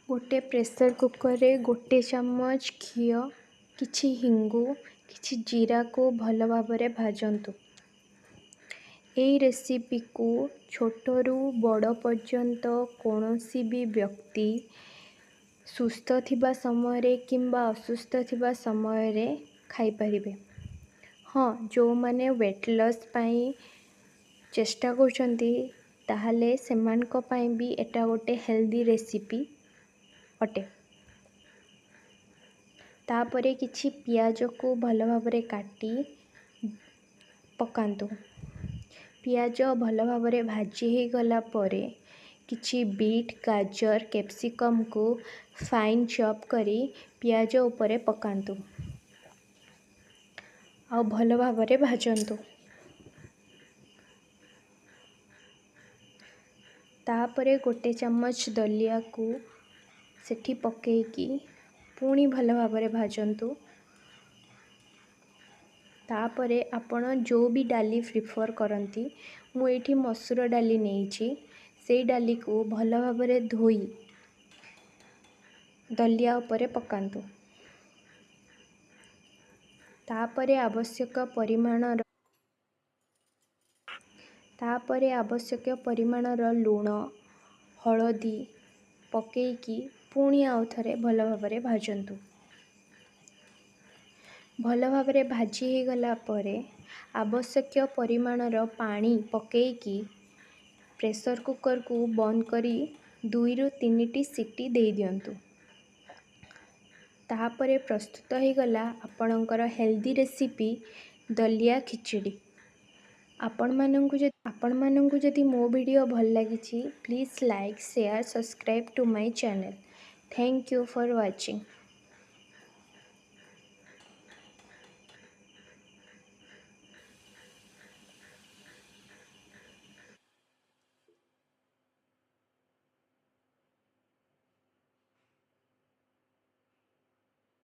गोटे pressure cooker रे गोटे चामच घी किछि हिंगु किछि जीरा को भल भाबरे भाजंतु। एई रेसिपी को छोटरू बड़ पर्यंत कौनसी भी व्यक्ति सुस्थ थिबा समय रे किंबा असुस्थ थिबा समय रे खाई परिबे। हाँ, जो माने वेट लॉस पाई चेष्टा करछंती ताहले सेमानक पाई भी एटा गोटे हेल्दी रेसिपी अटे। तापरे किछि पियाज को भल भाबरे काटी पकांतु। पियाज भल भाबरे भाजी हे गला परे किछि बीट गाजर कैप्सिकम को फाइन चॉप करी पियाज ऊपर पकांतु आ भल भाबरे भाजंतु। तापरे गोटे चामच दलिया को सेठी पकेकी पुणी भल भाबरे भाजंतु। तापरे आपण जो भी डाली प्रिफर करंती मु एठी मसूर डाली नेइछि सेई डाली को भल भाबरे धोई दलिया ऊपर पकांतु। तापरे आवश्यक परिमाणर लूण हळदी पकेकी पुणी आउ थरे भल भाबरे भाजंतु। भल भाबरे भाजी हे गला परे आवश्यक परिमाणर पानी पकेकी प्रेसर कुकर को बंद करी 2 ରୁ 3टी सीटी दे दियंतु। तापरे प्रस्तुत हे गला आपणकर हेल्दी रेसिपी दलिया खिचड़ी। आपण मानंकु जदि मो वीडियो भल लागिछि please like share subscribe to my channel. Thank you for watching.